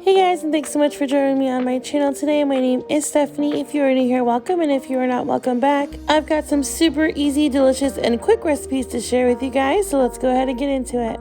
Hey guys, and thanks so much for joining me on my channel today. My name is Stephanie. If you're already here, welcome, and if you are not, welcome back. I've got some super easy, delicious, and quick recipes to share with you guys, so let's go ahead and get into it.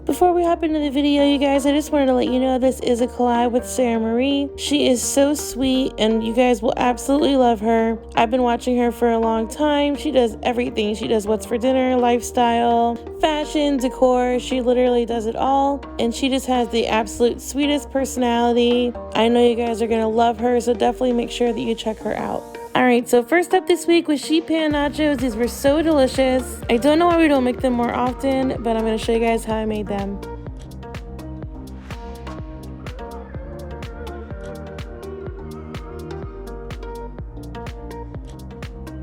Before we hop into the video, you guys, I just wanted to let you know this is a collab with Sarah Marie. She is so sweet, and you guys will absolutely love her. I've been watching her for a long time. She does everything. She does what's for dinner, lifestyle, fashion, decor. She literally does it all, and she just has the absolute sweetest personality. I know you guys are going to love her, so definitely make sure that you check her out. Alright, so first up this week was sheet pan nachos. These were so delicious. I don't know why we don't make them more often, but I'm going to show you guys how I made them.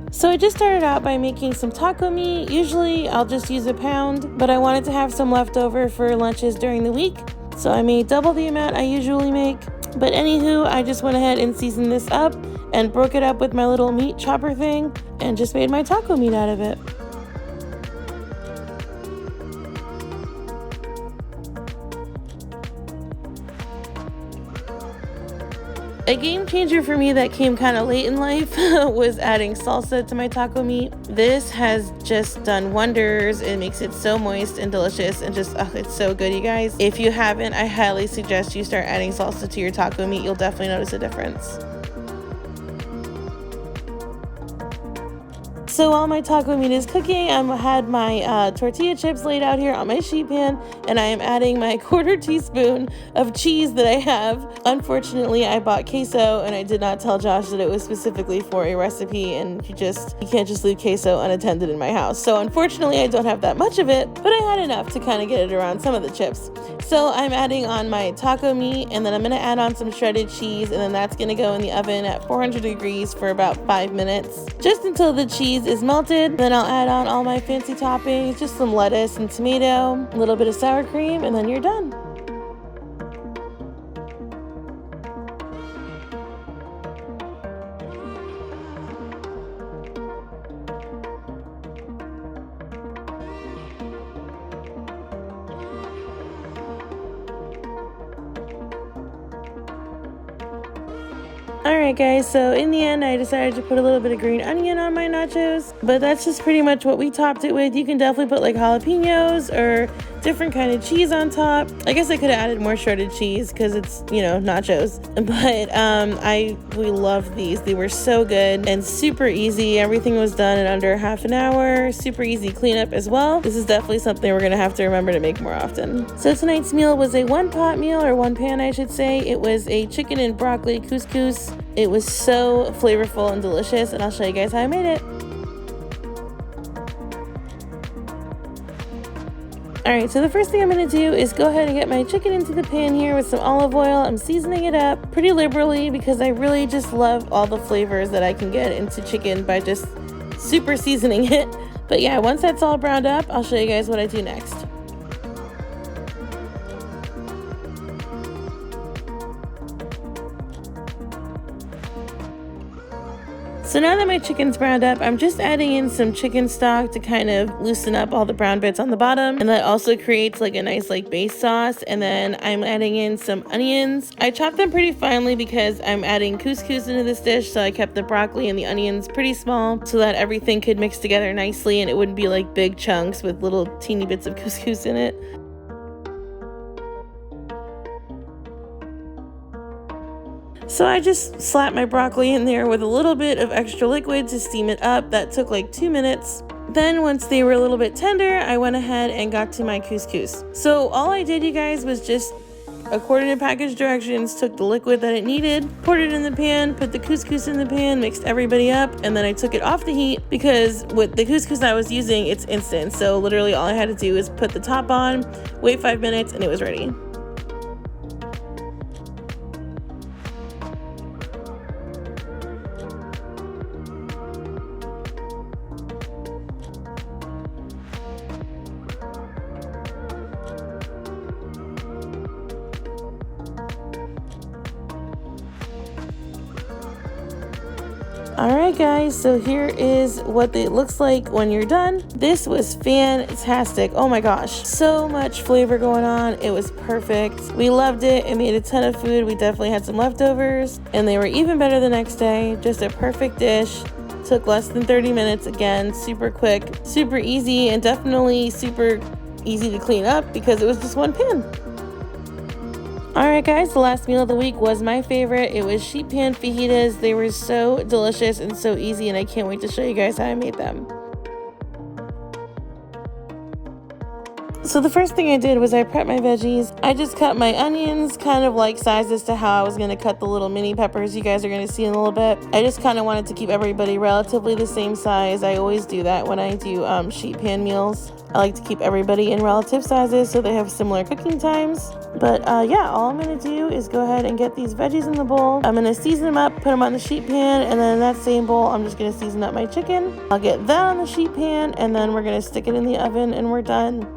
So I just started out by making some taco meat. Usually I'll just use a pound, but I wanted to have some left over for lunches during the week. So I made double the amount I usually make. But anywho, I just went ahead and seasoned this up and broke it up with my little meat chopper thing and just made my taco meat out of it. A game changer for me that came kind of late in life was adding salsa to my taco meat. This has just done wonders. It makes it so moist and delicious and just, it's so good, you guys. If you haven't, I highly suggest you start adding salsa to your taco meat. You'll definitely notice a difference. So while my taco meat is cooking, I had my tortilla chips laid out here on my sheet pan, and I am adding my 1/4 teaspoon of cheese that I have. Unfortunately, I bought queso, and I did not tell Josh that it was specifically for a recipe, and you can't just leave queso unattended in my house. So unfortunately, I don't have that much of it, but I had enough to kind of get it around some of the chips. So I'm adding on my taco meat, and then I'm gonna add on some shredded cheese, and then that's gonna go in the oven at 400 degrees for about 5 minutes, just until the cheese is melted. Then I'll add on all my fancy toppings, just some lettuce and tomato, a little bit of sour cream, and then you're done. Alright guys, so in the end I decided to put a little bit of green onion on my nachos, but that's just pretty much what we topped it with. You can definitely put like jalapenos or different kind of cheese on top. I guess I could have added more shredded cheese because it's, you know, nachos, but we loved these. They were so good and super easy. Everything was done in under half an hour. Super easy cleanup as well. This is definitely something we're gonna have to remember to make more often. So tonight's meal was a one pot meal, or one pan I should say. It was a chicken and broccoli couscous. It was so flavorful and delicious, and I'll show you guys how I made it. Alright, so the first thing I'm going to do is go ahead and get my chicken into the pan here with some olive oil. I'm seasoning it up pretty liberally because I really just love all the flavors that I can get into chicken by just super seasoning it. But yeah, once that's all browned up, I'll show you guys what I do next. So now that my chicken's browned up, I'm just adding in some chicken stock to kind of loosen up all the brown bits on the bottom. And that also creates like a nice like base sauce. And then I'm adding in some onions. I chopped them pretty finely because I'm adding couscous into this dish. So I kept the broccoli and the onions pretty small so that everything could mix together nicely and it wouldn't be like big chunks with little teeny bits of couscous in it. So I just slapped my broccoli in there with a little bit of extra liquid to steam it up. That took like 2 minutes. Then once they were a little bit tender, I went ahead and got to my couscous. So all I did, you guys, was just according to package directions, took the liquid that it needed, poured it in the pan, put the couscous in the pan, mixed everybody up, and then I took it off the heat because with the couscous I was using, it's instant. So literally all I had to do is put the top on, wait 5 minutes, and it was ready. Alright guys, so here is what it looks like when you're done. This was fantastic. Oh my gosh, so much flavor going on. It was perfect. We loved it. It made a ton of food. We definitely had some leftovers and they were even better the next day. Just a perfect dish. Took less than 30 minutes. Again, super quick, super easy, and definitely super easy to clean up because it was just one pan. Alright guys, the last meal of the week was my favorite. It was sheet pan fajitas. They were so delicious and so easy, and I can't wait to show you guys how I made them. So the first thing I did was I prepped my veggies. I just cut my onions kind of like sizes to how I was going to cut the little mini peppers you guys are going to see in a little bit. I just kind of wanted to keep everybody relatively the same size. I always do that when I do sheet pan meals. I like to keep everybody in relative sizes so they have similar cooking times. But yeah, all I'm going to do is go ahead and get these veggies in the bowl. I'm going to season them up, put them on the sheet pan, and then in that same bowl, I'm just going to season up my chicken. I'll get that on the sheet pan, and then we're going to stick it in the oven, and we're done.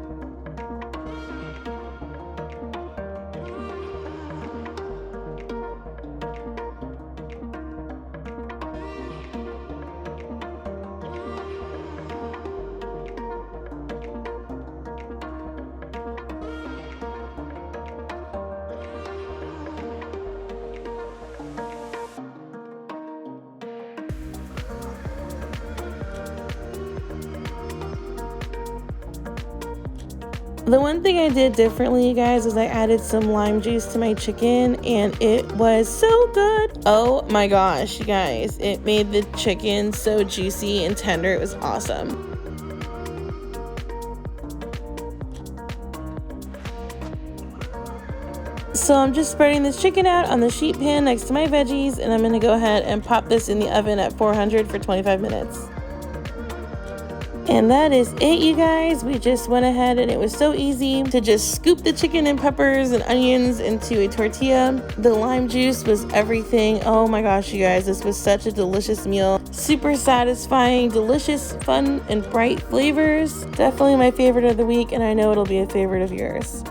The one thing I did differently, you guys, is I added some lime juice to my chicken, and it was so good. Oh my gosh, you guys, it made the chicken so juicy and tender. It was awesome. So I'm just spreading this chicken out on the sheet pan next to my veggies, and I'm going to go ahead and pop this in the oven at 400 for 25 minutes. And that is it, you guys. We just went ahead and it was so easy to just scoop the chicken and peppers and onions into a tortilla. The lime juice was everything. Oh my gosh, you guys, this was such a delicious meal. Super satisfying, delicious, fun, and bright flavors. Definitely my favorite of the week, and I know it'll be a favorite of yours.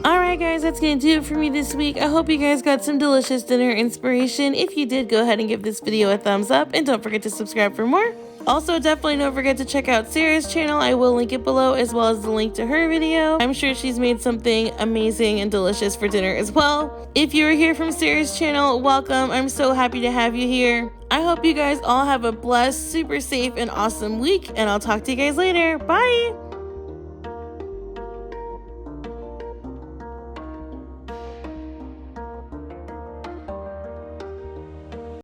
Alright guys, that's going to do it for me this week. I hope you guys got some delicious dinner inspiration. If you did, go ahead and give this video a thumbs up, and don't forget to subscribe for more. Also, definitely don't forget to check out Sarah's channel. I will link it below, as well as the link to her video. I'm sure she's made something amazing and delicious for dinner as well. If you are here from Sarah's channel, welcome. I'm so happy to have you here. I hope you guys all have a blessed, super safe, and awesome week, and I'll talk to you guys later. Bye!